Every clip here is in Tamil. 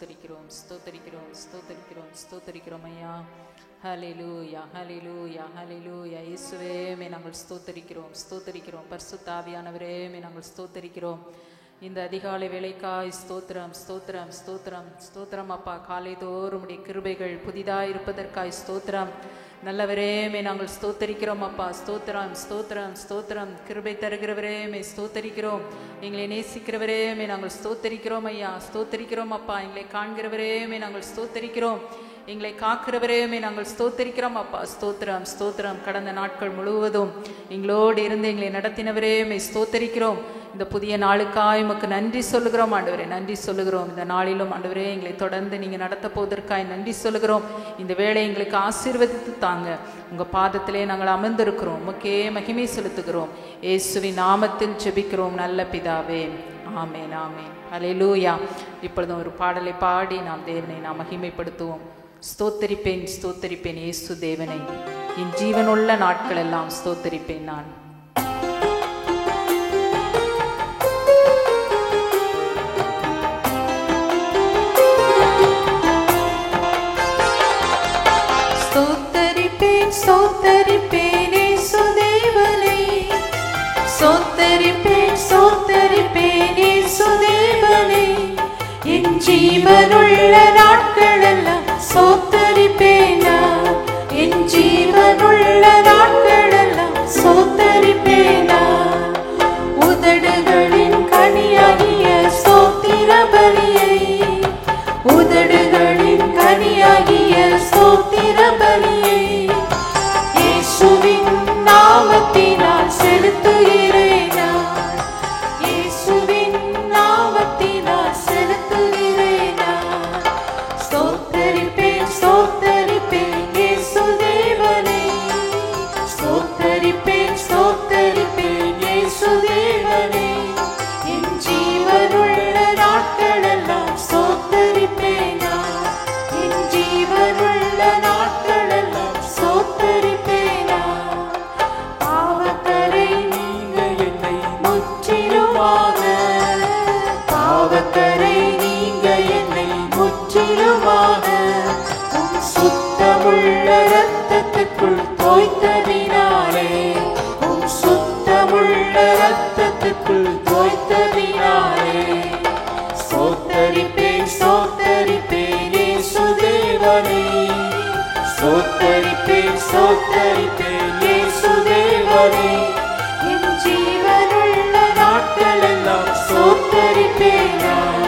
ஸ்தோத்தரிக்கிறோம் ஸ்தோத்தரிக்கிறோம் ஸ்தோத்தரிக்கிறோம் ஸ்தோத்தரிக்கிறோம் ஐயா. ஹல்லேலூயா ஹல்லேலூயா ஹல்லேலூயா. இயேசுவே மே நாங்கள் ஸ்தோத்தரிக்கிறோம் ஸ்தோத்தரிக்கிறோம். பரிசுத்த ஆவியானவரே மே நாங்கள் ஸ்தோத்தரிக்கிறோம். இந்த அதிகாலை வேளைக்காய் ஸ்தோத்திரம் ஸ்தோத்திரம் ஸ்தோத்திரம் ஸ்தோத்திரம் அப்பா. காலை தோறும் உடைய கிருபைகள் புதிதாக இருப்பதற்காய் ஸ்தோத்திரம். நல்லவரே மே நாங்கள் ஸ்தோத்தரிக்கிறோம் அப்பா. ஸ்தோத்திரம் ஸ்தோத்திரம் ஸ்தோத்திரம். கிருபை தருகிறவரே மே ஸ்தோத்தரிக்கிறோம். எங்களை நேசிக்கிறவரே மே நாங்கள் ஸ்தோத்தரிக்கிறோம் ஐயா. ஸ்தோத்தரிக்கிறோம் அப்பா. எங்களை காண்கிறவரே மே நாங்கள் ஸ்தோத்தரிக்கிறோம். எங்களை காக்கிறவரே மே நாங்கள் ஸ்தோத்தரிக்கிறோம் அப்பா. ஸ்தோத்திரம் ஸ்தோத்திரம். கடந்த நாட்கள் முழுவதும் எங்களோடு இருந்து எங்களை நடத்தினவரே மே ஸ்தோத்தரிக்கிறோம். இந்த புதிய நாளுக்காய் உமக்கு நன்றி சொல்லுகிறோம் ஆண்டவரே, நன்றி சொல்லுகிறோம். இந்த நாளிலும் ஆண்டவரே எங்களை தொடர்ந்து நீங்கள் நடத்த போவதற்காய் நன்றி சொல்லுகிறோம். இந்த வேளை எங்களுக்கு ஆசீர்வதித்து தாங்க. உங்கள் பாதத்திலே நாங்கள் அமர்ந்திருக்கிறோம். உமக்கே மகிமை செலுத்துகிறோம். இயேசுவின் நாமத்தில் ஜெபிக்கிறோம் நல்ல பிதாவே, ஆமேன் ஆமேன். ஹல்லேலூயா. இப்பொழுதும் ஒரு பாடலை பாடி நாம் தேவனை நாம் மகிமைப்படுத்துவோம். ஸ்தோத்தரிப்பேன் ஸ்தோத்தரிப்பேன் இயேசு தேவனை, என் ஜீவனுள்ள நாட்கள் எல்லாம் ஸ்தோத்தரிப்பேன் நான். ஸ்தோத்தரிப்பேன் இயேசு தேவனை, ஸ்தோத்தரிப்பேன் ஸ்தோத்தரிப்பேன் இயேசு தேவனை, என் ஜீவனுள்ள நாட்களெல்லாம் ஸ்தோத்தரிப்பேன் நான், என் ஜீவனுள்ள நாட்களெல்லாம் ஸ்தோத்தரிப்பேன் நான். உதடுகளின் கனியாகிய ஸ்தோத்திர பலியை, உதடுகளின் கனியாகிய ஸ்தோத்திர பலியை இயேசுவின் நாமத்தினால் செலுத்துகிறேன் நான், இயேசுவின் நாமத்தினால் செலுத்துகிறேன் நான். ஸ்தோத்தரிப்பேன் ஸ்தோத்தரிப்பேன் இயேசு தேவனை, ஸ்தோத்தரிப்பேன் ஸ்தோத்தரிப்பேன் இயேசு தேவனை, என் ஜீவனுள்ள நாட்களெல்லாம் ஸ்தோத்தரிப்பேன் நான், என் ஜீவனுள்ள நாட்களெல்லாம் ஸ்தோத்தரிப்பேன் நான். பாவக்கரை நீங்க என்னை முற்றிலுமாக, பாவக்கரை நீங்க என்னை முற்றிலுமாக உம் சுத்தமுள்ள இரத்தத்துக்குள் தோய்த்ததினாலே, உம் சுத்தமுள்ள இரத்தத்துக்குள் தோய்த்ததினாலே ஸ்தோத்தரிப்பேன் ஸ்தோத்தரிப்பேன் இயேசு தேவனை, ஸ்தோத்தரிப்பேன் ஸ்தோத்தரிப்பேன் இயேசு தேவனை, என் ஜீவனுள்ள நாட்களெல்லாம் ஸ்தோத்தரிப்பேன் நான்,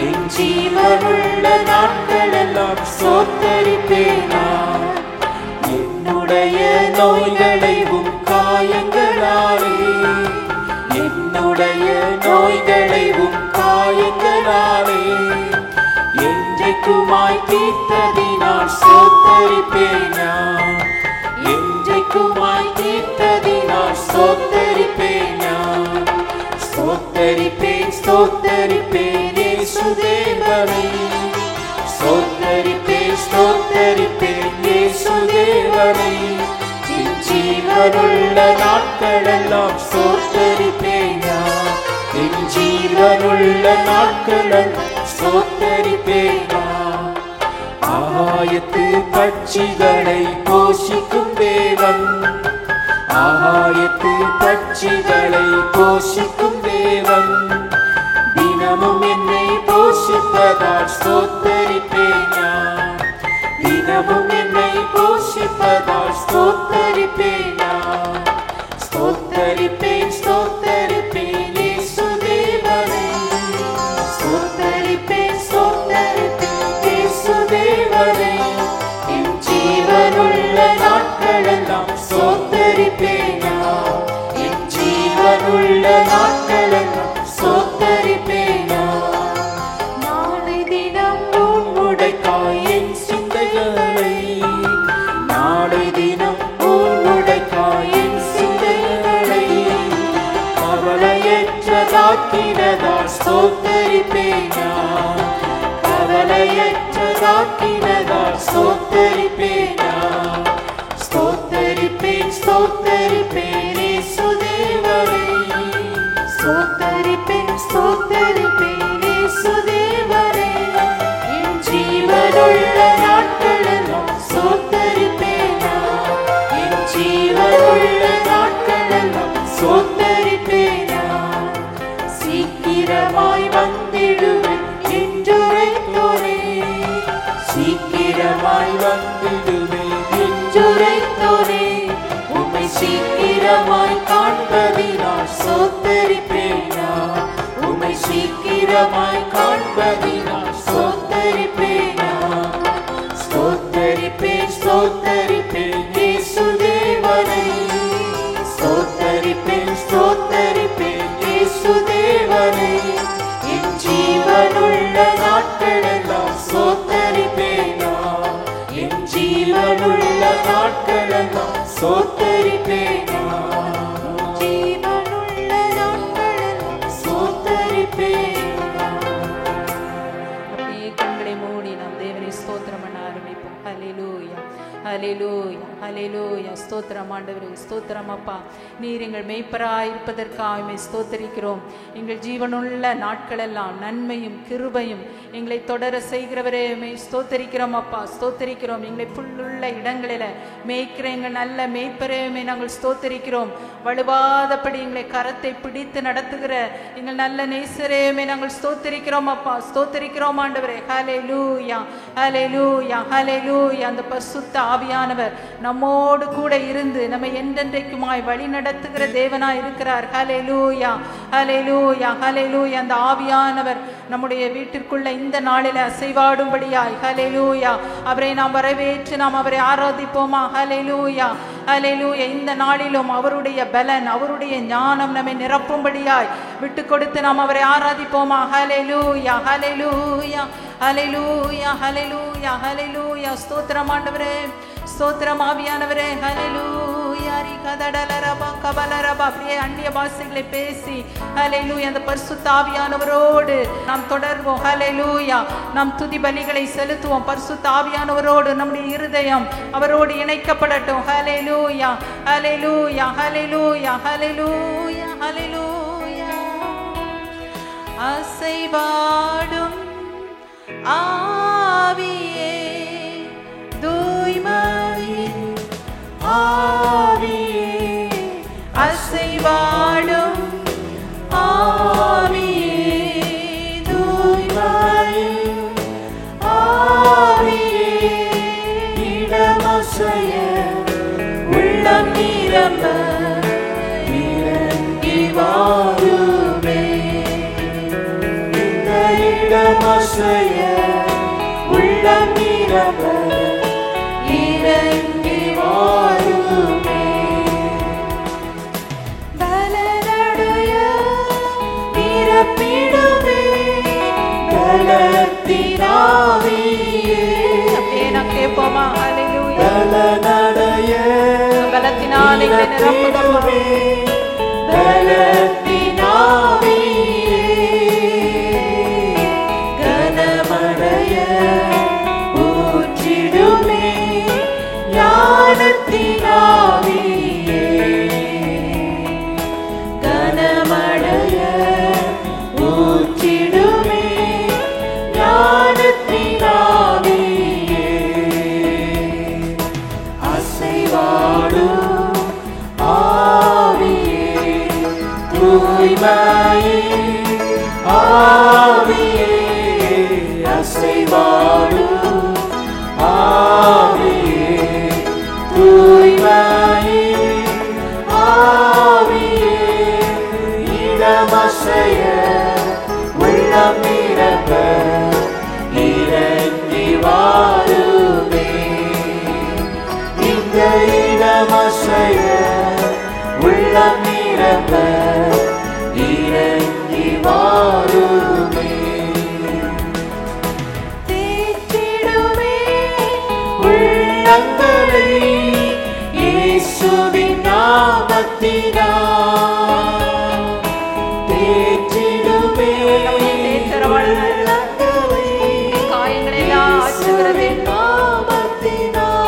என் ஜீவனுள்ள நாட்களெல்லாம் ஸ்தோத்தரிப்பேன் நான். என்னுடைய நோய்களை உம் காயங்களாலே, என்னுடைய நோய்களை உம் காயங்களாலே என்றைக்குமாய் தீர்த்ததினால் ஸ்தோத்தரிப்பேன் நான், என்றைக்குமாய் தீர்த்ததினால் ஸ்தோத்தரிப்பேன் நான். ஸ்தோத்தரிப்பேன் ஸ்தோத்தரிப்பேன் இயேசு தேவனை, ஸ்தோத்தரிப்பேன் ஸ்தோத்தரிப்பேன் இயேசு தேவனை, என் ஜீவனுள்ள நாட்களெல்லாம் ஸ்தோத்தரிப்பேன் நான், என் ஜீவனுள்ள நாட்களெல்லாம் ஸ்தோத்தரிப்பேன் நான். ஆகாயத்து பட்சிகளை போஷிக்கும் தேவன், ஆகாயத்து பட்சிகளை போஷிக்கும் தேவன், தினமும் என்னை போஷிப்பதால் ஸ்தோத்தரிப்பேன் நான், தினமும் என்னை போஷிப்பதால் ஸ்தோத்தரிப்பேன் நான். ஸ்தோத்தரிப்பேன் ஸ்தோத்தரிப்பேன் இயேசு தேவனை, ஸ்தோத்தரிப்பேன் ஸ்தோத்தரிப்பேன் இயேசு தேவனை, என் ஜீவனுள்ள நாட்களெல்லாம் ஸ்தோத்தரிப்பேன் நான், என் ஜீவனுள்ள நாட்களெல்லாம் ஸ்தோத்தரிப்பேன் நான். நாளை தினம் உம்முடைக்காய் என் சிந்தைகளை, நாளை தினம் உம்முடைக்காய் என் சிந்தைகளை கவலையற்றதாக்கினதால் ஸ்தோத்தரிப்பேன் நான், கவலையற்றதாக்கினதால் ஸ்தோத்தரிப்பேன் நான். ஸ்தோத்தரிப்பேன் ஸ்தோத்தரிப்பேன் இயேசு தேவனை, ஸ்தோத்தரிப்பேன் ஸ்தோத்தரிப்பேன் இயேசு தேவனை, சீக்கிரமாய் வந்திடுவேன் என்றுரைத்தோனே, சீக்கிரமாய் வந்திடுவேன் என்றுரைத்தோனே, உம்மை சீக்கிரமாய் காண்பதினால் சோத்தரிப்பேன் நான், உம்மை சீக்கிரமாய் காண்பதினால் சோத்தரிப்பேன் நான். ஸ்தோத்தரிப்பேன் ஸ்தோத்தரிப்பேன் இயேசு தேவனை, ஸ்தோத்தரிப்பேன் ஸ்தோத்தரிப்பேன் இயேசு தேவனை, என் ஜீவனுள்ள நாட்களெல்லாம் ஸ்தோத்தரிப்பேன் நான், என் ஜீவனுள்ள நாட்களெல்லாம் ஸ்தோத்தரிப்பேன் நான், ஜீவனுள்ள நாட்களெல்லாம் ஸ்தோத்தரிப்பேன் நான். அப்படியே கண்களை மூடி நாம் தேவனை ஸ்தோத்திரம் பண்ண ஆரம்பிப்போம். ஹல்லேலூயா ஹல்லேலூயா ஹல்லேலூயா. ஸ்தோத்திரம் ஆண்டவரே, ஸ்தோத்திரம் அப்பா. நீர் எங்கள் மேய்ப்பராய் இருப்பதற்காக உம்மை ஸ்தோத்தரிக்கிறோம். எங்கள் ஜீவனுள்ள நாட்களெல்லாம் நன்மையும் கிருபையும் எங்களை தொடர செய்கிறவரே உம்மை ஸ்தோத்தரிக்கிறோம் அப்பா, ஸ்தோத்தரிக்கிறோம். எங்களை புல்லுள்ள இடங்களில் மேய்க்கிற எங்கள் நல்ல மேய்ப்பரே உம்மை நாங்கள் ஸ்தோத்தரிக்கிறோம். வலுவாதபடி எங்களை கரத்தை பிடித்து நடத்துகிற எங்கள் நல்ல நேசரே உம்மை நாங்கள் ஸ்தோத்தரிக்கிறோம் அப்பா, ஸ்தோத்தரிக்கிறோம் ஆண்டவரே. ஹல்லேலூயா ஹல்லேலூயா ஹல்லேலூயா. அந்த பரிசுத்த ஆவியானவர் நம்மோடு கூட இருந்து நம்மை என்றென்றைக்குமாய் வழி நடத்துகிற தேவனாய் இருக்கிறார். ஹல்லேலூயா ஹல்லேலூயா ஹல்லேலூயா. அந்த ஆவியானவர் நம்முடைய வீட்டிற்குள்ள இந்த நாளில் அசைவாடும்படியாய் ஹல்லேலூயா அவரை நாம் வரவேற்று நாம் அவரை ஆராதிப்போமா. ஹல்லேலூயா ஹல்லேலூயா. இந்த நாளிலும் அவருடைய பலன் அவருடைய ஞானம் நம்மை நிரப்பும்படியாய் விட்டு கொடுத்து நாம் அவரை ஆராதிப்போமா. ஹல்லேலூயா ஹல்லேலூயா ஹல்லேலூயா ஹல்லேலூயா ஹல்லேலூயா. ஸ்தோத்திரம் ஆண்டவரே, ஸ்தோத்திரம் ஆவியானவரே. ஹல்லேலூயா ரிகதடலரபா கபலரபா. அப்படியே அந்நிய பாஷைகளை பேசி ஹல்லேலூயா அந்த பரிசுத்த ஆவியானவரோடு நாம் தொடர்வோம். ஹல்லேலூயா. நாம் துதி பலிகளை செலுத்துவோம். பரிசுத்த ஆவியானவரோடு நம்முடைய இருதயம் அவரோடு இணைக்கப்படட்டும். ஹல்லேலூயா ஹல்லேலூயா ஹல்லேலூயா ஹல்லேலூயா ஹல்லேலூயா. அசைவாடும் ஆவியே, தூய்மையின் ஆவியே, அசைவாடும் ஆவியே, தூய்மையின் ஆவியே, இடமசைய உள்ளம் நிரம்ப இறங்கி வாருமே, இந்த இடமசைய உள்ளம் நிரம்ப இறங்கி வாருமே. பலனடைய நிரப்பிடுமே பலத்தினாவியே. அப்படியே நான் கேட்போமா. ஹல்லேலூயா. பலனடைய பலத்தினாலே நிரப்புமே பலத்தினாவியே, கனமடைய ஊற்றிடுமே ஞானத்தினாவியே, கனமடைய ஊற்றிடுமே ஞானத்தினாவியே, அசைவாடும் ஆவியே, தூய்மையின் ஆவியே, அசைவாடும் ஆவியே, தூய்மையின் ஆவியே, இடமசைய உள்ளம் நிரம்ப இறங்கி வாருமே, இந்த இடமசைய உள்ளம் நிரம்ப இறங்கி வாருமே. தேற்றிடுமே உள்ளங்களை இயேசுவின் நாமத்தினால், தேற்றிடுமே உள்ளங்களை காயங்களெல்லாம் ஆற்றுகிறது நாமத்தினால்,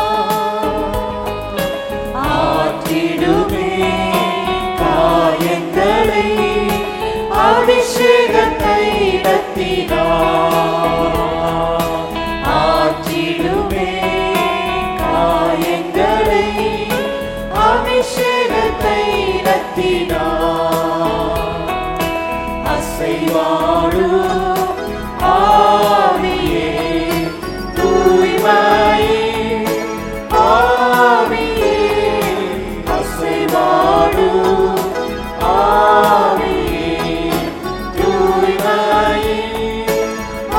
ஆற்றிடுமே காயங்களை அபிஷேக தைலத்தினால், ஆற்றிடுமே காயங்களை அபிஷேக தைலத்தினால், அசைவாடும் ஆவியே, தூய்மையின் ஆவியே, அசைவாடும் ஆவியே, தூய்மையின்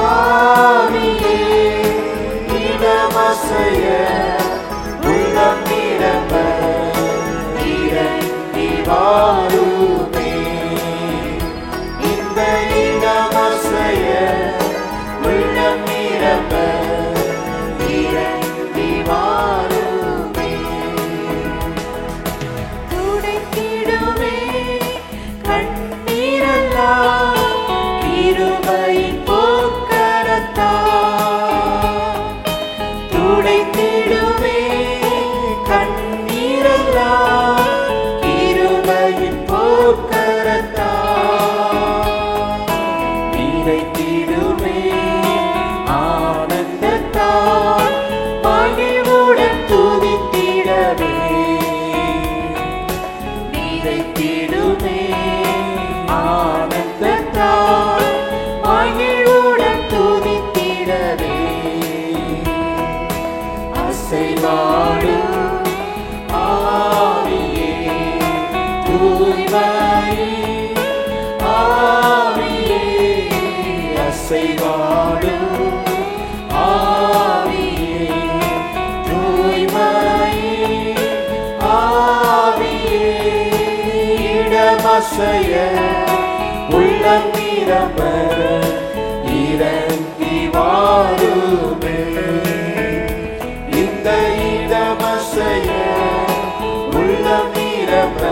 ஆவியே, இடமசைய உள்ளம் நிரம்ப இறங்கி வாருமே. இந்த இடமசைய உள்ளம் நிரம்ப இறங்கி வாருமே. துடைத்திடுமே கண்ணீரெல்லாம் கிருபையின் போக்கரத்தால், துடைத்திடுமே கண்ணீரெல்லாம் கிருபையின் போக்கரத்தால், நிறைத்திடுமே ஆனந்தத்தால் மகிழ்வுடன் துதித்திடவே. நிறைத்திடுமே ஆனந்தத்தால் மகிழ்வுடன் துதித்திடவே. அசைவாடும் ஆவியே, தூய்மையின் ஆவியே, அசைவாடும் ஆவியே, தூய்மையின் ஆவியே, இடமசைய உள்ளம் நிரம்ப இறங்கி வாருமே. இந்த இடமசைய உள்ளம் நிரம்ப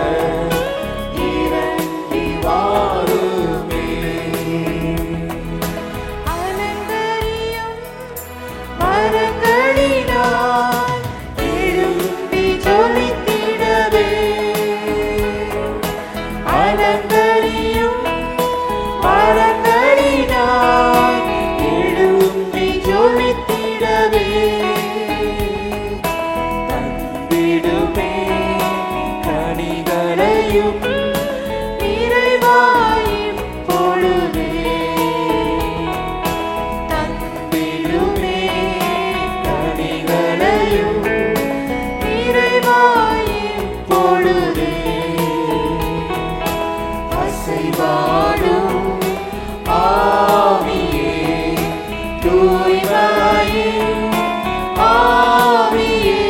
இறங்கி வாருமே. அலங்கரியும் மரங்களினால் எழும்பி ஜொலித்திடவே. அலங்கரியும் மரங்களினால் எழும்பி ஜொலித்திடவே. தந்திடுமே கனிகளையும் நிறைவாயும் பொழுதே. தந்திடுமே கனிகளையும் நிறைவாயும் பொழுதே. அசைவாடும் ஆவியே, தூய்மையின் ஆவியே,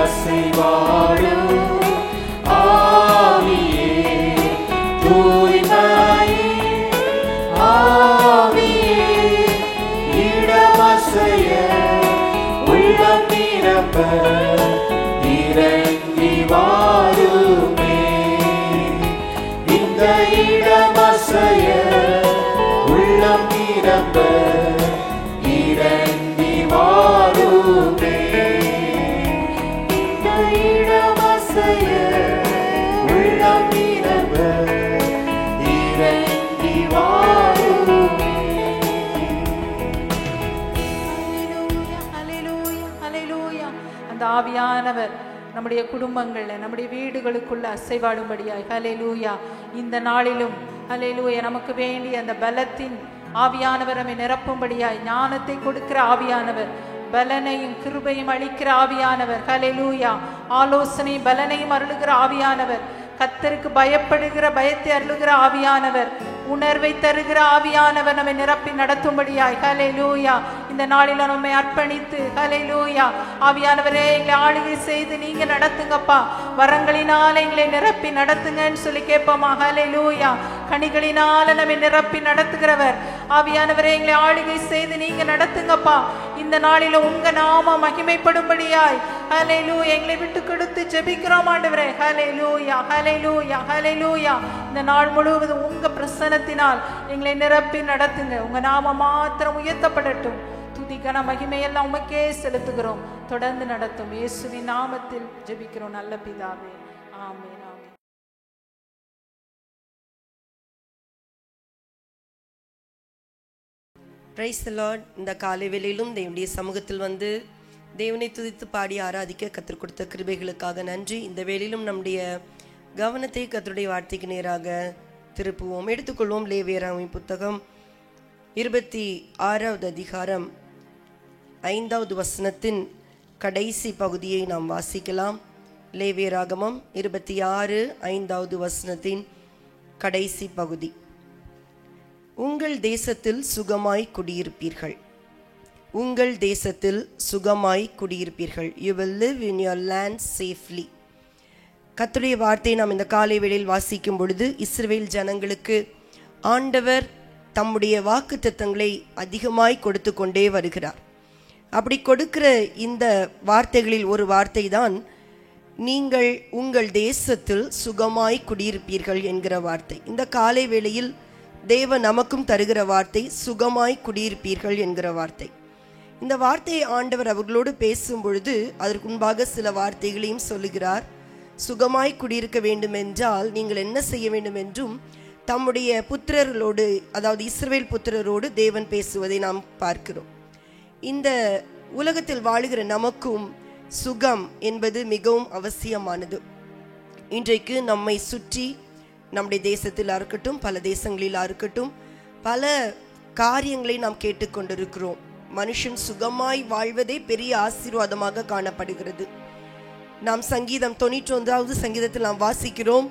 அசைவாடும் ஆவியே, தூய்மையின் ஆவியே, இடமசைய உள்ளம் நிரம்ப இறங்கி வாருமே. இந்த இடமசைய உள்ளம் நிரம்ப இறங்கி வாருமே. இந்த இடமசைய உள்ளம் நிரம்ப இறங்கி வாருமே. ஹல்லேலூயா, ஹல்லேலூயா. அந்த ஆவியானவர் நம்முடைய குடும்பங்கள்ல நம்முடைய வீடுகளுக்குள்ள அசைவாடும்படியாய் ஹல்லேலூயா இந்த நாளிலும் ஹல்லேலூயா நமக்கு வேண்டிய அந்த பலத்தின் ஆவியானவர் நம்மை நிரப்பும்படியாய் ஞானத்தை கொடுக்கிற ஆவியானவர், பலனையும் கிருபையும் அளிக்கிற ஆவியானவர் ஹல்லேலூயா, ஆலோசனை பலனையும் அருளுகிற ஆவியானவர், கர்த்தருக்கு பயப்படுகிற பயத்தை அருளுகிற ஆவியானவர், உணர்வை தருகிற ஆவியானவர் நம்மை நிரப்பி நடத்தும்படியாய் ஹல்லேலூயா இந்த நாளில நம்மை அர்ப்பணித்து ஹல்லேலூயா ஆவியானவரே எங்களை ஆளுகை செய்து நீங்க நடத்துங்கப்பா, வரங்களினால எங்களை நிரப்பி நடத்துங்கன்னு சொல்லி கேட்போமா. ஹல்லேலூயா கனிகளினால நம்மை நிரப்பி நடத்துகிறவர் ஆவியானவரே எங்களை ஆளுகை செய்து நீங்க நடத்துங்கப்பா. இந்த நாளில உங்க நாம மகிமைப்படும்படியாய் ஹல்லேலூயா எங்களை விட்டு கொடுத்து ஜெபிக்கிறோம் ஆண்டவரே. ஹல்லேலூயா ஹல்லேலூயா ஹல்லேலூயா இந்த நாள் முழுவதும் உங்க பிரசன்னத்தினால் எங்களை நிரப்பி நடத்துங்க. உங்க நாம மாத்திரம் உயர்த்தப்படட்டும். துதிக்கான மகிமையெல்லாம் உமக்கே செலுத்துகிறோம். தொடர்ந்து நடத்தும் இயேசுவின் நாமத்தில் ஜெபிக்கிறோம் நல்ல பிதாவே, ஆமென் ஆமென். Price the Lord. இந்த காலை வேளையிலும் தேவனுடைய சமூகத்தில் வந்து தேவனை துதித்து பாடி ஆராதிக்க கற்றுக் கொடுத்த கிருபைகளுக்காக நன்றி. இந்த வேளையிலும் நம்முடைய கவனத்தை கர்த்தருடைய வார்த்தைக்கு நேராக திருப்புவோம். எடுத்துக்கொள்வோம் லேவியராகமம் புத்தகம் 26வது அதிகாரம் 5வது வசனத்தின் கடைசி பகுதியை நாம் வாசிக்கலாம். லேவியராகமம் 26 5வது வசனத்தின் கடைசி பகுதி. உங்கள் தேசத்தில் சுகமாய் குடியிருப்பீர்கள். உங்கள் தேசத்தில் சுகமாய் குடியிருப்பீர்கள். You will live in your land safely. கர்த்தருடைய வார்த்தையை நாம் இந்த காலை வேளையில் வாசிக்கும் பொழுது இஸ்ரவேல் ஜனங்களுக்கு ஆண்டவர் தம்முடைய வாக்குத்தத்தங்களை அதிகமாய் கொடுத்து கொண்டே வருகிறார். அப்படி கொடுக்கிற இந்த வார்த்தைகளில் ஒரு வார்த்தை தான் நீங்கள் உங்கள் தேசத்தில் சுகமாய் குடியிருப்பீர்கள் என்கிற வார்த்தை. இந்த காலை வேளையில் தேவன் நமக்கும் தருகிற வார்த்தை சுகமாய் குடியிருப்பீர்கள் என்கிற வார்த்தை. இந்த வார்த்தையை ஆண்டவர் அவர்களோடு பேசும் பொழுது அதற்கு முன்பாக சில வார்த்தைகளையும் சொல்லுகிறார். சுகமாய் குடியிருக்க வேண்டும் என்றால் நீங்கள் என்ன செய்ய வேண்டும் என்றும் தம்முடைய புத்திரர்களோடு, அதாவது இஸ்ரவேல் புத்திரரோடு தேவன் பேசுவதை நாம் பார்க்கிறோம். இந்த உலகத்தில் வாழுகிற நமக்கும் சுகம் என்பது மிகவும் அவசியமானது. இன்றைக்கு நம்மை சுற்றி நம்முடைய தேசத்தில் இருக்கட்டும், பல தேசங்களில் இருக்கட்டும், பல காரியங்களை நாம் கேட்டுக்கொண்டிருக்கிறோம். மனுஷன் சுகமாய் வாழ்வதே பெரிய ஆசீர்வாதமாக காணப்படுகிறது. நாம் சங்கீதம் 91வது சங்கீதத்தில் நாம் வாசிக்கிறோம்,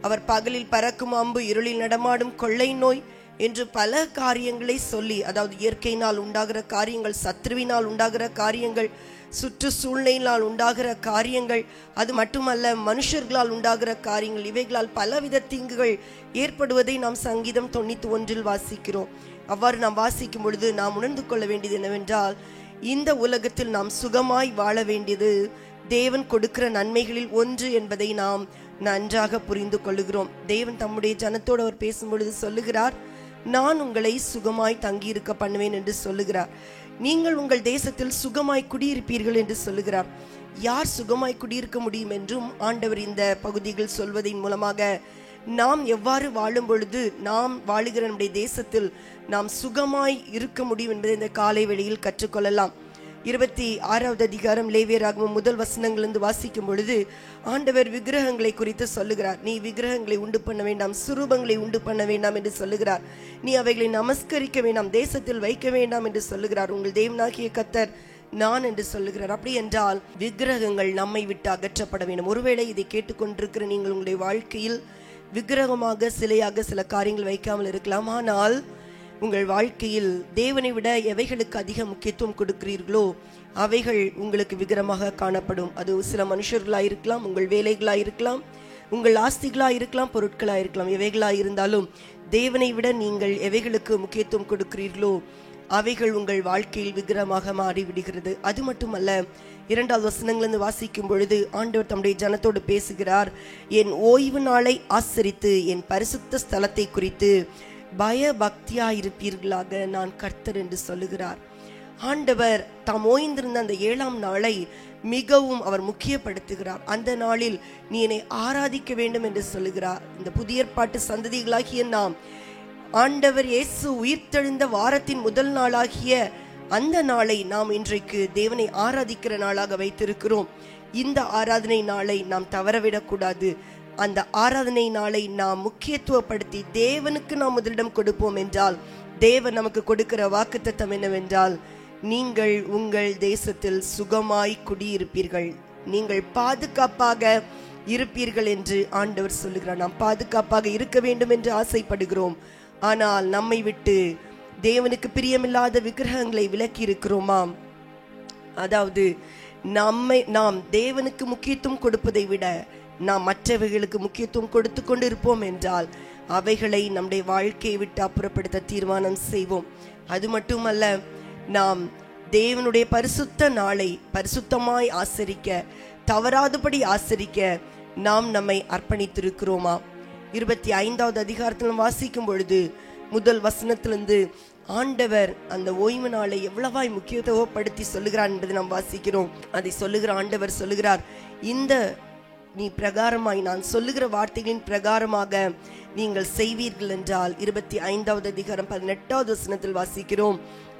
அவர் பகலில் பறக்கும் அம்பு, இருளில் நடமாடும் கொள்ளை நோய் என்று பல காரியங்களை சொல்லி, அதாவது இயற்கையினால் உண்டாகிற காரியங்கள், சத்ருவினால் உண்டாகிற காரியங்கள், சுற்று சூழ்நிலையினால் உண்டாகிற காரியங்கள், அது மட்டுமல்ல மனுஷர்களால் உண்டாகிற காரியங்கள், இவைகளால் பலவித தீங்குகள் ஏற்படுவதை நாம் சங்கீதம் 91 வாசிக்கிறோம். அவ்வாறு நாம் வாசிக்கும் பொழுது நாம் உணர்ந்து கொள்ள வேண்டியது என்னவென்றால், இந்த உலகத்தில் நாம் சுகமாய் வாழ வேண்டியது தேவன் கொடுக்கிற நன்மைகளில் ஒன்று என்பதை நாம் நன்றாக புரிந்து கொள்ளுகிறோம். தேவன் தம்முடைய ஜனத்தோடு அவர் பேசும் பொழுது சொல்லுகிறார், நான் உங்களை சுகமாய் தங்கியிருக்க பண்ணுவேன் என்று சொல்லுகிறார். நீங்கள் உங்கள் தேசத்தில் சுகமாய் குடியிருப்பீர்கள் என்று சொல்லுகிறார். யார் சுகமாய் குடியிருக்க முடியும் என்றும் ஆண்டவர் இந்த பகுதிகள் சொல்வதன் மூலமாக நாம் எவ்வாறு வாழும் பொழுது நாம் வாழுகிற நம்முடைய தேசத்தில் நாம் சுகமாய் இருக்க முடியும் என்பதை இந்த காலை வேளையில் கற்றுக்கொள்ளலாம். 26வது அதிகாரம் லேவியராகமம் முதல் வசனங்களிலிருந்து வாசிக்கும் பொழுது ஆண்டவர் விக்கிரகங்களை குறித்து சொல்லுகிறார். நீ விக்கிரகங்களை உண்டு பண்ண வேண்டாம், சுரூபங்களை உண்டு பண்ண வேண்டாம் என்று சொல்லுகிறார். நீ அவைகளை நமஸ்கரிக்க வேண்டாம், தேசத்தில் வைக்க வேண்டாம் என்று சொல்லுகிறார். உங்கள் தேவனாகிய கர்த்தர் நான் என்று சொல்லுகிறார். அப்படி என்றால் விக்கிரகங்கள் நம்மை விட்டு அகற்றப்பட வேண்டும். ஒருவேளை இதை கேட்டுக்கொண்டிருக்கிற நீங்கள் உங்களுடைய வாழ்க்கையில் விக்கிரகமாக சிலையாக சில காரியங்கள் வைக்காமல் இருக்கலாம். ஆனால் உங்கள் வாழ்க்கையில் தேவனை விட எவைகளுக்கு அதிக முக்கியத்துவம் கொடுக்கிறீர்களோ அவைகள் உங்களுக்கு விக்கிரகமாக காணப்படும். அது சில மனுஷர்களாக இருக்கலாம், உங்கள் வேலைகளாக இருக்கலாம், உங்கள் ஆஸ்திகளாக இருக்கலாம், பொருட்களாக இருக்கலாம். எவைகளாக இருந்தாலும் தேவனை விட நீங்கள் எவைகளுக்கு முக்கியத்துவம் கொடுக்கிறீர்களோ அவைகள் உங்கள் வாழ்க்கையில் விக்கிரகமாக மாறிவிடுகிறது. அது மட்டுமல்ல, 2வது வசனங்களிலிருந்து வாசிக்கும் பொழுது ஆண்டவர் தம்முடைய ஜனத்தோடு பேசுகிறார். என் ஓய்வு நாளை ஆசரித்து என் பரிசுத்த ஸ்தலத்தை குறித்து பயபக்தியாயிருப்பீர்களாக நான் கர்த்தர் என்று சொல்லுகிறார். ஆண்டவர் தாம் ஓய்ந்திருந்த அந்த 7ஆம் நாளை மிகவும் அவர் முக்கியப்படுத்துகிறார். அந்த நாளில் நீ என்னை ஆராதிக்க வேண்டும் என்று சொல்லுகிறார். இந்த புதிய ஏற்பாட்டு சந்ததிகளாகிய நாம் ஆண்டவர் இயேசு உயிர்த்தெழுந்த வாரத்தின் முதல் நாளாகிய அந்த நாளை நாம் இன்றைக்கு தேவனை ஆராதிக்கிற நாளாக வைத்திருக்கிறோம். இந்த ஆராதனை நாளை நாம் தவறவிடக்கூடாது. அந்த ஆராதனை நாளை நாம் முக்கியத்துவப்படுத்தி தேவனுக்கு நாம் முதலிடம் கொடுப்போம் என்றால், தேவன் நமக்கு கொடுக்கிற வாக்குத்தத்தம் என்னவென்றால், நீங்கள் உங்கள் தேசத்தில் சுகமாய் குடியிருப்பீர்கள், நீங்கள் பாதுகாப்பாக இருப்பீர்கள் என்று ஆண்டவர் சொல்லுகிறார். நாம் பாதுகாப்பாக இருக்க வேண்டும் என்று ஆசைப்படுகிறோம். ஆனால் நம்மை விட்டு தேவனுக்கு பிரியமில்லாத விக்கிரகங்களை விலக்கி இருக்கிறோமாம். அதாவது நாம் தேவனுக்கு முக்கியத்துவம் கொடுப்பதை விட நாம் மற்றவைகளுக்கு முக்கியத்துவம் கொடுத்து கொண்டு இருப்போம் என்றால் அவைகளை நம்முடைய வாழ்க்கையை விட்டு அப்புறப்படுத்த தீர்மானம் செய்வோம். அது மட்டுமல்ல, நாம் தேவனுடைய பரிசுத்த நாளை பரிசுத்தமாய் ஆசரிக்க, தவறாதபடி ஆசரிக்க நாம் நம்மை அர்ப்பணித்திருக்கிறோமா? 25வது அதிகாரத்தில் வாசிக்கும் பொழுது முதல் வசனத்திலிருந்து ஆண்டவர் அந்த ஓய்வு நாளை எவ்வளவாய் முக்கியத்துவப்படுத்தி சொல்லுகிறார் என்பதை நாம் வாசிக்கிறோம். அதை சொல்லுகிற ஆண்டவர் சொல்லுகிறார், இந்த நீ பிரகாரமாய் நான் சொல்லுகிற வார்த்தைகளின் பிரகாரமாக நீங்கள் செய்வீர்கள் என்றால் 25வது அதிகாரம் 18வது வசனத்தில் வாசிக்கிறோம்,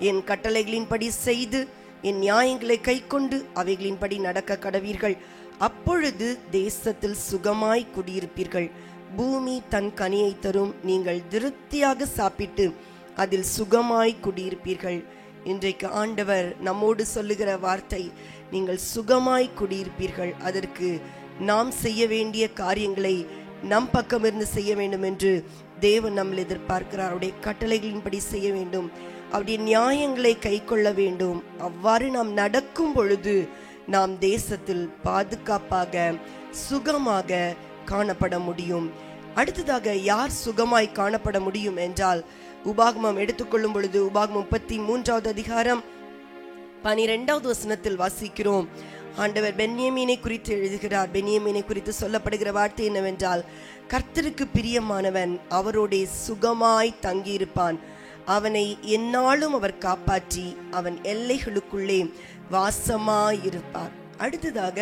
என் கட்டளைகளின்படி செய்து என் நியாயங்களை கைக்கொண்டு அவைகளின்படி நடக்க கடவீர்கள், அப்பொழுது தேசத்தில் சுகமாய் குடியிருப்பீர்கள், பூமி தன் கனியை தரும். நீங்கள் திருப்தியாக சாப்பிட்டு அதில் சுகமாய் குடியிருப்பீர்கள். இன்றைக்கு ஆண்டவர் நம்மோடு சொல்லுகிற வார்த்தை, நீங்கள் சுகமாய் குடியிருப்பீர்கள். அதற்கு நாம் செய்ய வேண்டிய காரியங்களை நம் பக்கம் இருந்து செய்ய வேண்டும் என்று தேவன் நம்மளை எதிர்பார்க்கிறார். அவருடைய கட்டளைகளின்படி செய்ய வேண்டும், அவருடைய நியாயங்களை கை கொள்ள வேண்டும். அவ்வாறு நாம் நடக்கும் பொழுது நாம் தேசத்தில் பாதுகாப்பாக சுகமாக காணப்பட முடியும். அடுத்ததாக யார் சுகமாய் காணப்பட முடியும் என்றால், உபாகமம் எடுத்துக்கொள்ளும் பொழுது உபாகமம் 33வது அதிகாரம் 12வது வசனத்தில் வாசிக்கிறோம். ஆண்டவர் பென்யமீனை குறித்து எழுதுகிறார். பென்யமீனை குறித்து சொல்லப்படுகிற வார்த்தை என்னவென்றால், கர்த்தருக்கு பிரியமானவன் அவரோட சுகமாய் தங்கியிருப்பான். அவனை எந்நாளும் அவர் காப்பாற்றி அவன் எல்லைகளுக்குள்ளே வாசமாயிருப்பார். அடுத்ததாக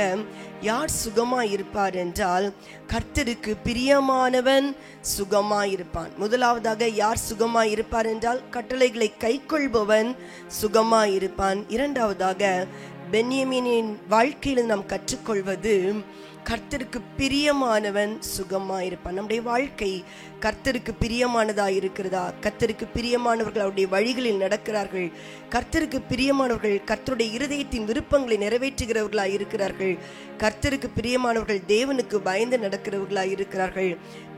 யார் சுகமாயிருப்பார் என்றால், கர்த்தருக்கு பிரியமானவன் சுகமாயிருப்பான். முதலாவதாக யார் சுகமாயிருப்பார் என்றால், கட்டளைகளை கைக்கொள்பவன் சுகமாயிருப்பான். இரண்டாவதாக பென்யமீனின் வாழ்க்கையில் நாம் கற்றுக்கொள்வது, கர்த்தருக்கு பிரியமானவன் சுகமாயிருப்பான். நம்முடைய வாழ்க்கை கர்த்தருக்கு பிரியமானதாக இருக்கிறதா? கர்த்தருக்கு பிரியமானவர்கள் அவருடைய வழிகளில் நடக்கிறார்கள். கர்த்தருக்கு பிரியமானவர்கள் கர்த்தருடைய இருதயத்தின் விருப்பங்களை நிறைவேற்றுகிறவர்களாய் இருக்கிறார்கள். கர்த்தருக்கு பிரியமானவர்கள் தேவனுக்கு பயந்து நடக்கிறவர்களாய் இருக்கிறார்கள்.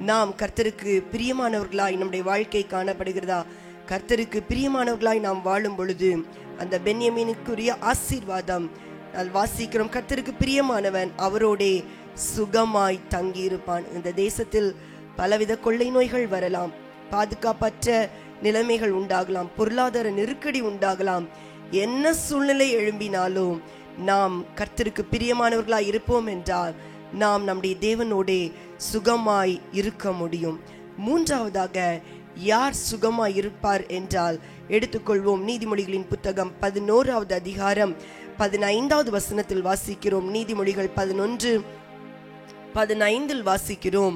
நாம் கர்த்தருக்கு பிரியமானவர்களாய் நம்முடைய வாழ்க்கை காணப்படுகிறதா? கர்த்தருக்கு பிரியமானவர்களாய் நாம் வாழும் பொழுது அந்த பென்யமீனுக்குரிய ஆசீர்வாதம் வாசிக்கிறோம். கர்த்தருக்கு பிரியமானவன் அவரோடே சுகமாய் தங்கியிருப்பான். இந்த தேசத்தில் பலவித கொள்ளை நோய்கள் வரலாம், பாதுகாப்பற்ற நிலைமைகள் உண்டாகலாம், பொருளாதார நெருக்கடி உண்டாகலாம். என்ன சூழ்நிலை எழும்பினாலும் நாம் கர்த்தருக்கு பிரியமானவர்களாய் இருப்போம் என்றால் நாம் நம்முடைய தேவனோடே சுகமாய் இருக்க முடியும். மூன்றாவதாக யார் சுகமாய் இருப்பார் என்றால், எடுத்துக்கொள்வோம் நீதிமொழிகளின் புத்தகம் 11வது அதிகாரம் 15வது வசனத்தில் வாசிக்கிறோம். நீதிமொழிகள் 11:15 வாசிக்கிறோம்.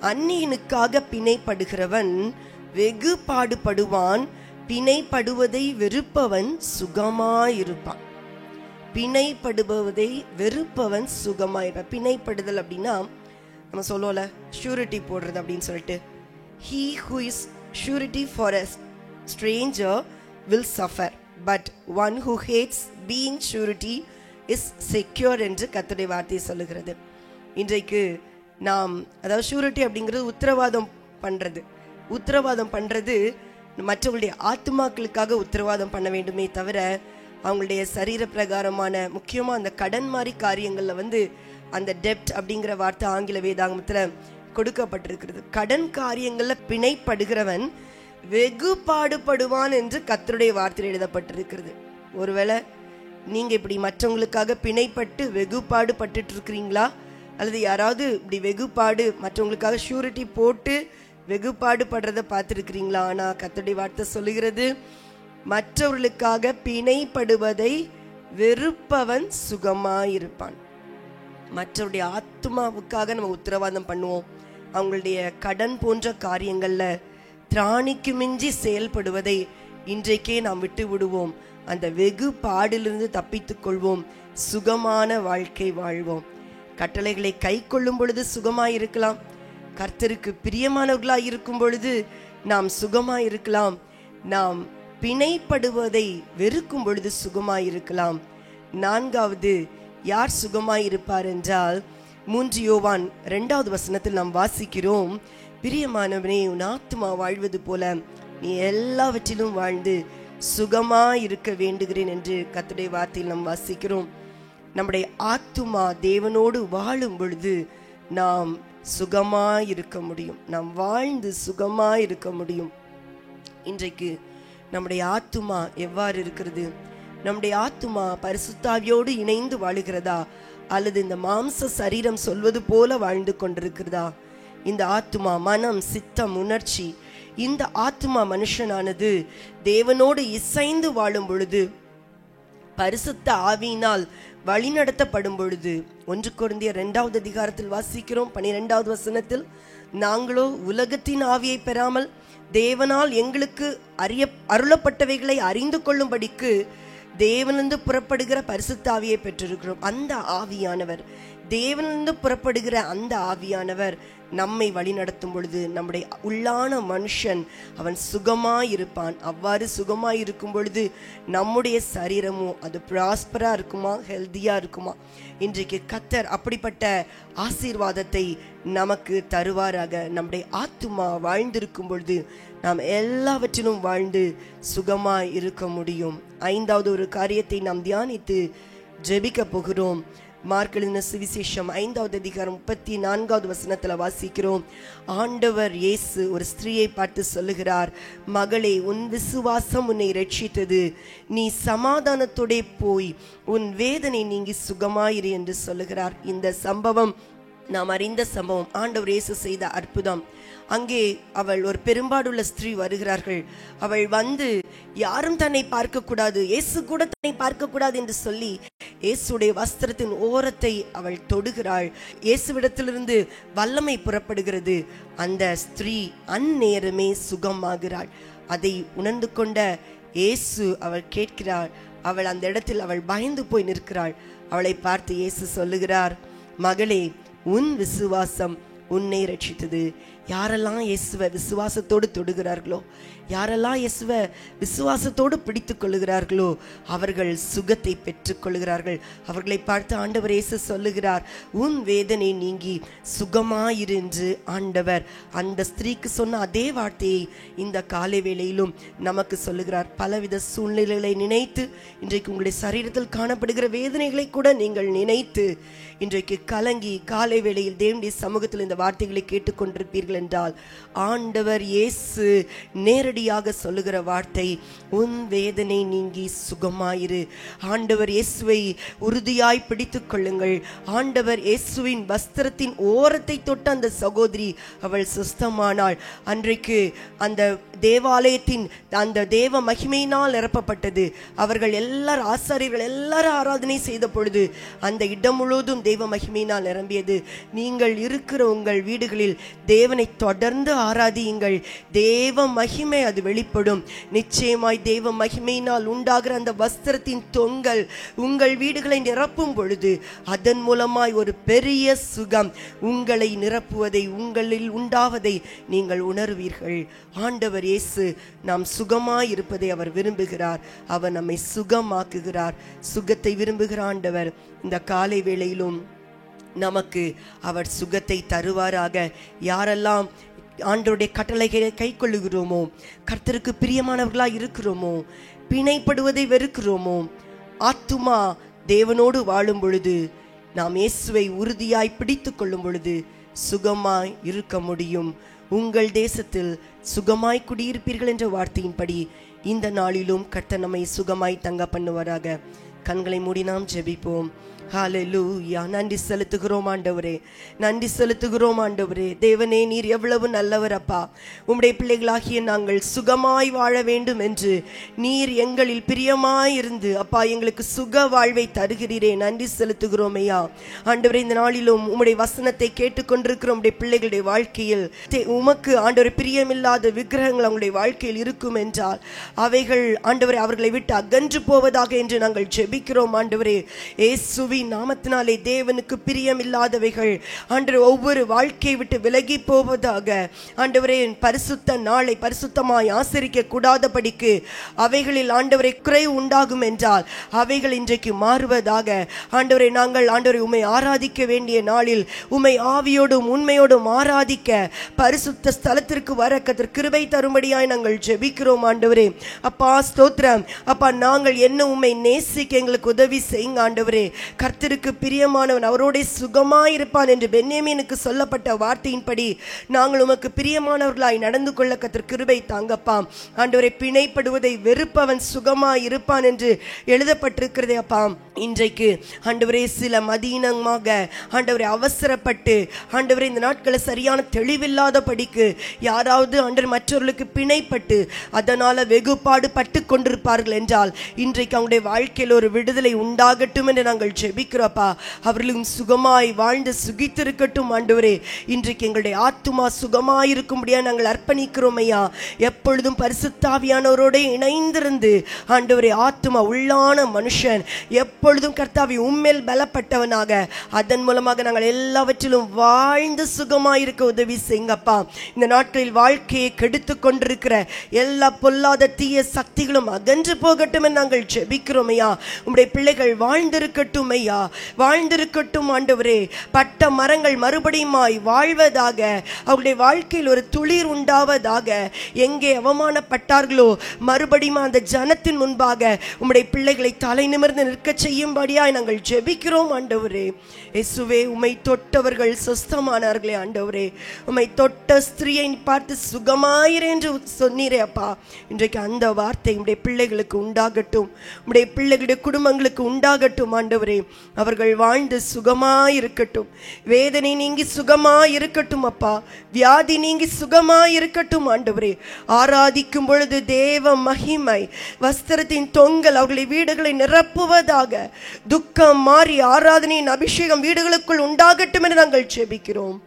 அந்நியனுக்காக பிணைப்படுகிறவன் வெகு பாடுபடுவான், பிணைப்படுவதை வெறுப்பவன் சுகமாயிருப்பான். பிணைப்படுவதை வெறுப்பவன் சுகமாயிருப்பான். பிணைப்படுதல் அப்படின்னா நம்ம சொல்லுவோம்ல, ஷூரிட்டி போடுறது அப்படின்னு சொல்லிட்டு, he who is surety for a stranger will suffer, but one who hates being surety is secure என்று கர்த்தருடைய வார்த்தை சொல்லுகிறது. இன்றைக்கு நாம், அதாவது ஷூரிட்டி அப்படிங்கிறது உத்தரவாதம் பண்றது மற்றவங்களுடைய ஆத்மாக்களுக்காக உத்தரவாதம் பண்ண வேண்டுமே தவிர, அவங்களுடைய சரீர பிரகாரமான முக்கியமாக அந்த கடன் மாதிரி காரியங்களில் அந்த டெப்ட் அப்படிங்கிற வார்த்தை ஆங்கில வேதாகமத்தில் கொடுக்கப்பட்டிருக்கிறது. கடன் காரியங்களில் பிணைப்படுகிறவன் வெகு பாடுபடுவான் என்று கர்த்தருடைய வார்த்தையில் எழுதப்பட்டிருக்கிறது. ஒருவேளை நீங்க இப்படி மற்றவங்களுக்காக பிணைப்பட்டு வெகு பாடுபட்டு இருக்கிறீங்களா? அல்லது யாராவது இப்படி வெகுபாடு மற்றவங்களுக்காக ஷூரிட்டி போட்டு வெகுபாடு படுறதை பார்த்துருக்கிறீங்களா? ஆனால் கர்த்தருடைய வார்த்தை சொல்லுகிறது, மற்றவர்களுக்காக பிணைப்படுவதை வெறுப்பவன் சுகமாயிருப்பான். மற்றவருடைய ஆத்மாவுக்காக நம்ம உத்தரவாதம் பண்ணுவோம். அவங்களுடைய கடன் போன்ற காரியங்களில் திராணிக்கு மிஞ்சி செயல்படுவதை இன்றைக்கே நாம் விட்டு விடுவோம். அந்த வெகு பாடிலிருந்து தப்பித்துக் கொள்வோம், சுகமான வாழ்க்கை வாழ்வோம். கட்டளைகளை கை கொள்ளும் பொழுது சுகமாயிருக்கலாம். கர்த்தருக்கு பிரியமானவர்களாய் இருக்கும் பொழுது நாம் சுகமாயிருக்கலாம். நாம் பிணைப்படுவதை வெறுக்கும் பொழுது சுகமாயிருக்கலாம். நான்காவது யார் சுகமாயிருப்பார் என்றால், 3 யோவான் 2வது வசனத்தில் நாம் வாசிக்கிறோம், பிரியமானவனே, உன் ஆத்துமா வாழ்வது போல நீ எல்லாவற்றிலும் வாழ்ந்து சுகமாயிருக்க வேண்டுகிறேன் என்று கர்த்தருடைய வார்த்தையில் நாம் வாசிக்கிறோம். நம்முடைய ஆத்துமா தேவனோடு வாழும் பொழுது நாம் சுகமாயிருக்க முடியும், நாம் வாழ்ந்து சுகமாயிருக்க முடியும். இன்றைக்கு நம்முடைய ஆத்துமா எவ்வாறு இருக்கிறது? நம்முடைய ஆத்துமா பரிசுத்தாவியோடு இணைந்து வாழுகிறதா, அல்லது இந்த மாம்ச சரீரம் சொல்வது போல வாழ்ந்து கொண்டிருக்கிறதா? இந்த ஆத்துமா, மனம், சித்தம், உணர்ச்சி, இந்த ஆத்துமா மனுஷனானது தேவனோடு இசைந்து வாழும் பொழுது, பரிசுத்த ஆவியினால் வழிநடத்தப்படும் பொழுது, 1 கொரிந்தியர் 2வது அதிகாரத்தில் வாசிக்கிறோம் 12வது வசனத்தில், நாங்களோ உலகத்தின் ஆவியை பெறாமல் தேவனால் எங்களுக்கு அருளப்பட்டவைகளை அறிந்து கொள்ளும்படிக்கு தேவனிலிருந்து புறப்படுகிற பரிசுத்த ஆவியை பெற்றிருக்கிறோம். அந்த ஆவியானவர், தேவனிலிருந்து புறப்படுகிற அந்த ஆவியானவர் நம்மை வழி நடத்தும் பொழுது நம்முடைய உள்ளான மனுஷன் அவன் சுகமாயிருப்பான். அவ்வாறு சுகமாயிருக்கும் பொழுது நம்முடைய சரீரமும் அது ப்ராஸ்பரா இருக்குமா, ஹெல்தியா இருக்குமா? இன்றைக்கு கர்த்தர் அப்படிப்பட்ட ஆசீர்வாதத்தை நமக்கு தருவாராக. நம்முடைய ஆத்துமா வாழ்ந்திருக்கும் பொழுது நாம் எல்லாவற்றிலும் வாழ்ந்து சுகமாய் இருக்க முடியும். ஐந்தாவது ஒரு காரியத்தை நாம் தியானித்து ஜெபிக்க போகிறோம். மார்க் எழுதின சுவிசேஷம் 5வது அதிகாரம் 34வது வசனத்துல வாசிக்கிறோம். ஆண்டவர் இயேசு ஒரு ஸ்திரீயை பார்த்து சொல்லுகிறார், மகளே, உன் விசுவாசம் உன்னை ரட்சித்தது, நீ சமாதானத்தோட போய் உன் வேதனை நீங்கி சுகமாயிரு என்று சொல்லுகிறார். இந்த சம்பவம் நாம் அறிந்த சம்பவம். ஆண்டவர் இயேசு செய்த அற்புதம். அங்கே அவள் ஒரு பெரும்பாடுள்ள ஸ்திரீ வருகிறார்கள். அவள் வந்து யாரும் தன்னை பார்க்க கூடாது, இயேசு கூட தன்னை பார்க்க கூடாது என்று சொல்லி இயேசுடைய வஸ்திரத்தின் ஓரத்தை அவள் தொடுகிறாள். இயேசுவிடத்திலிருந்து வல்லமை புறப்படுகிறது. அந்த ஸ்திரீ அந்நேரமே சுகமாகிறாள். அதை உணர்ந்து கொண்ட இயேசு அவள் கேட்கிறாள். அவள் அந்த இடத்தில் அவள் பயந்து போய் நிற்கிறாள். அவளை பார்த்து இயேசு சொல்லுகிறார், மகளே, உன் விசுவாசம் உன்னை ரட்சித்தது. யாரெல்லாம் இயேசுவை விசுவாசத்தோடு தொடுகிறார்களோ, யாரெல்லாம் இயேசுவை விசுவாசத்தோடு பிடித்து கொள்ளுகிறார்களோ அவர்கள் சுகத்தை பெற்றுக் கொள்ளுகிறார்கள். அவர்களை பார்த்து ஆண்டவர் இயேசு சொல்லுகிறார், உன் வேதனை நீங்கி சுகமாயிரு என்று ஆண்டவர் அந்த ஸ்திரீக்கு சொன்ன அதே வார்த்தையை இந்த காலை வேளையிலும் நமக்கு சொல்லுகிறார். பலவித சூழ்நிலைகளை நினைத்து இன்றைக்கு உங்களுடைய சரீரத்தில் காணப்படுகிற வேதனைகளை கூட நீங்கள் நினைத்து இன்றைக்கு கலங்கி காலை வேளையில் தேவனுடைய சமூகத்தில் இந்த வார்த்தைகளை கேட்டுக்கொண்டிருப்பீர்கள் என்றால், ஆண்டவர் இயேசு நேரடியாக சொல்லுகிற வார்த்தை, உன் வேதனை நீங்கி சுகமாயிரு. ஆண்டவர் இயேசுவை உறுதியாய் பிடித்துக் கொள்ளுங்கள். ஆண்டவர் இயேசுவின் வஸ்திரத்தின் ஓரத்தை தொட்ட அந்த சகோதரி அவள் சுஸ்தமானாள். அன்றைக்கு அந்த தேவாலயத்தின் அந்த தேவ மகிமையினால் நிரப்பப்பட்டது. அவர்கள் எல்லாரும் ஆசாரியர்கள் எல்லாரும் ஆராதனை செய்த பொழுது அந்த இடம் முழுவதும் தேவ மகிமையினால் நிரம்பியது. நீங்கள் இருக்கிற உங்கள் வீடுகளில் தேவனை தொடர்ந்து ஆராதியுங்கள். தேவ மகிமை அது வெளிப்படும். நிச்சயமாய் தேவ மகிமையினால் உண்டாகிற அந்த வஸ்திரத்தின் தொங்கல் உங்கள் வீடுகளை நிரப்பும் பொழுது அதன் மூலமாய் ஒரு பெரிய சுகம் உங்களை நிரப்புவதை, உங்களில் உண்டாவதை நீங்கள் உணர்வீர்கள். ஆண்டவர் இயேசு நாம் சுகமாய் இருப்பதை அவர் விரும்புகிறார். அவர் நம்மை சுகமாக்குகிறார். சுகத்தை விரும்புகிற ஆண்டவர் இந்த காலை வேளையிலும் நமக்கு அவர் சுகத்தை தருவாராக. யாரெல்லாம் ஆண்டவருடைய கட்டளைகளை கை கொள்ளுகிறோமோ, கர்த்தருக்கு பிரியமானவர்களாய் இருக்கிறோமோ, பிணைப்படுவதை வெறுக்கிறோமோ, ஆத்துமா தேவனோடு வாழும் பொழுது, நாம் இயேசுவை உறுதியாய் பிடித்து கொள்ளும் பொழுது சுகமாய் இருக்க முடியும். உங்கள் தேசத்தில் சுகமாய் குடியிருப்பீர்கள் என்ற வார்த்தையின்படி இந்த நாளிலும் கர்த்தர் நம்மை சுகமாய் தங்க பண்ணுவாராக. கண்களை மூடி நாம் ஜெபிப்போம். ஹல்லேலூயா. நன்றி செலுத்துகிறோம் ஆண்டவரே, நன்றி செலுத்துகிறோம் ஆண்டவரே. தேவனே, நீர் எவ்வளவு நல்லவர் அப்பா. உம்முடைய பிள்ளைகளாகிய நாங்கள் சுகமாய் வாழ வேண்டும் என்று நீர் எங்களில் பிரியமாய் இருந்து அப்பா எங்களுக்கு சுக வாழ்வை தருகிறீரே. நன்றி செலுத்துகிறோம் ஐயா. ஆண்டவரே, இந்த நாளிலும் உம்முடைய வசனத்தை கேட்டுக்கொண்டிருக்கிற உம்முடைய பிள்ளைகளுடைய வாழ்க்கையில் உமக்கு ஆண்டவரே பிரியமில்லாத விக்கிரகங்கள் அவங்களுடைய வாழ்க்கையில் இருக்கும் என்றால் அவைகள் ஆண்டவரே அவர்களை விட்டு அகன்று போவதாக என்று நாங்கள் ஜெபிக்கிறோம் ஆண்டவரே. இயேசுவின் நாமத்தினாலே தேவனுக்கு பிரியமில்லாதவைகள் ஆண்டவரே ஒவ்வொரு வாழ்க்கையை விட்டு விலகி போவதாக. ஆண்டவரே, பரிசுத்த நாளை பரிசுத்தமாய் ஆசரிக்க கூடாதபடிக்கு அவைகளில் ஆண்டவரை குறை உண்டாகும் என்றால் அவைகள் இன்றைக்கு மாறுவதாக. ஆண்டவரை, நாங்கள் ஆண்டவரை உம்மை ஆராதிக்க வேண்டிய நாளில் உம்மை ஆவியோடும் உண்மையோடும் ஆராதிக்க பரிசுத்த ஸ்தலத்திற்கு வர கர்த்தர் கிருபை தரும்படியாய் நாங்கள் ஜெபிக்கிறோம் ஆண்டவரே. அப்பா ஸ்தோத்திரம். அப்பா, நாங்கள் என்ன உம்மை நேசிக்க எங்களுக்கு உதவி செய்யுங்க ஆண்டவரே. கர்த்தருக்கு பிரியமானவன் அவரோட சுகமாயிருப்பான் என்று பென்யமீனுக்கு சொல்லப்பட்ட வார்த்தையின்படி நாங்கள் உமக்கு பிரியமானவர்களாய் நடந்து கொள்ள கர்த்தர் கிருபை தாங்கப்பா. ஆண்டவரை, பிணைப்படுவதை வெறுப்பவன் சுகமாய் இருப்பான் என்று எழுதப்பட்டிருக்கிறதே அப்பா. இன்றைக்கு ஆண்டவரே சில மதீனமாக ஆண்டவரை அவசரப்பட்டு ஆண்டவரை இந்த நாட்களை சரியான தெளிவில்லாத படிக்கு யாராவது ஆண்டவர் மற்றவர்களுக்கு பிணைப்பட்டு அதனால வெகுபாடு பட்டு கொண்டிருப்பார்கள் என்றால் இன்றைக்கு அவங்களுடைய வாழ்க்கையில் ஒரு விடுதலை உண்டாகட்டும் என்று நாங்கள் ஜெபிக்கிறோப்பா. அவர்களும் சுகமாய் வாழ்ந்து சுகித்திருக்கட்டும் ஆண்டவரே. இன்றைக்கு எங்களுடைய ஆத்துமா சுகமாயிருக்கும்படியா நாங்கள் அர்ப்பணிக்கிறோம் ஐயா. எப்பொழுதும் பரிசுத்தாவியானவரோட இணைந்திருந்து ஆண்டவரே, ஆத்துமா உள்ளான மனுஷன் எப்பொழுதும் கர்த்தாவே உம்மேல் பலப்பட்டவனாக, அதன் மூலமாக நாங்கள் எல்லாவற்றிலும் வாழ்ந்து சுகமாயிருக்க உதவி செய்யுங்கப்பா. இந்த நாட்களில் வாழ்க்கையை கெடுத்து கொண்டிருக்கிற எல்லா பொல்லாத தீய சக்திகளும் அகன்று போகட்டும் என்று நாங்கள் ஜெபிக்கிறோம் ஐயா. உம்முடைய பிள்ளைகள் வாழ்ந்திருக்கட்டும் ஐயா, வாழ்ந்திருக்கட்டும் ஆண்டவரே. பட்ட மரங்கள் மறுபடியுமாய் வாழ்வதாக, அவருடைய வாழ்க்கையில் ஒரு துளிர் உண்டாவதாக. எங்கே அவமானப்பட்டார்களோ மறுபடியும் அந்த ஜனத்தின் முன்பாக உம்முடைய பிள்ளைகளை தலை நிமிர்ந்து நிற்க செய்யும்படியாய் நாங்கள் ஜெபிக்கிறோம் ஆண்டவரே. இயேசுவே, உம்மை தொட்டவர்கள் சொஸ்தமானார்களே ஆண்டவரே. உம்மை தொட்ட ஸ்திரியை பார்த்து சுகமாயிரே என்று சொன்னீரே அப்பா. இன்றைக்கு அந்த வார்த்தை உம்முடைய பிள்ளைகளுக்கு உண்டாகட்டும், உம்முடைய பிள்ளைகளுடைய குடும்பங்களுக்கு உண்டாகட்டும் ஆண்டவரே. அவர்கள் வாழ்ந்து சுகமாயிருக்கட்டும், வேதனை நீங்கி சுகமாயிருக்கட்டும் அப்பா, வியாதி நீங்கி சுகமாயிருக்கட்டும் ஆண்டவரே. ஆராதிக்கும் பொழுது தேவ மகிமை வஸ்திரத்தின் தொங்கல் அவர்களை வீடுகளை நிரப்புவதாக. துக்கம் மாறி ஆராதனையின் அபிஷேகம் வீடுகளுக்குள் உண்டாகட்டும் என்று நாங்கள் ஜெபிக்கிறோம்.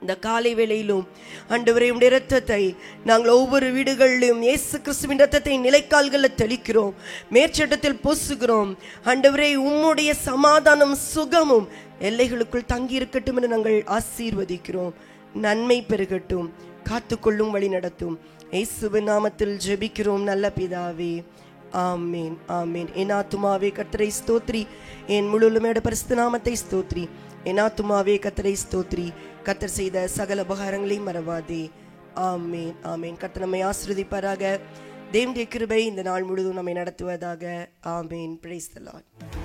இந்த காலை வேளையிலும் ஆண்டவரே, உம்முடைய இரத்தத்தை நாங்கள் ஒவ்வொரு வீடுகளிலும் இயேசு கிறிஸ்துவின் இரத்தத்தை நிலைக்கால்களில் தெளிக்கிறோம், மேற்சட்டத்தில் பூசுகிறோம். ஆண்டவரே, உம்முடைய சமாதானம் சுகமும் எல்லைகளுக்குள் தங்கி இருக்கட்டும் என்று நாங்கள் ஆசீர்வதிக்கிறோம். நன்மை பெருகட்டும், காத்துக்கொள்ளும், வழி நடத்தும். இயேசுவின் நாமத்தில் ஜெபிக்கிறோம் நல்ல பிதாவே, ஆமேன் ஆமேன். என் ஆத்துமாவே கர்த்தரை ஸ்தோத்ரி, என் முழுமையோட பரிசுத்த நாமத்தை ஸ்தோத்ரி. என் ஆத்துமாவே கர்த்தரை ஸ்தோத்ரி, கர்த்தர் செய்த சகல உபகாரங்களையும் மறவாதே. ஆமேன் ஆமேன். கர்த்தர் நம்மை ஆசீர்வதிப்பாராக. தேவனுடைய கிருபை இந்த நாள் முழுவதும் நம்மை நடத்துவதாக. ஆமேன். Praise the Lord.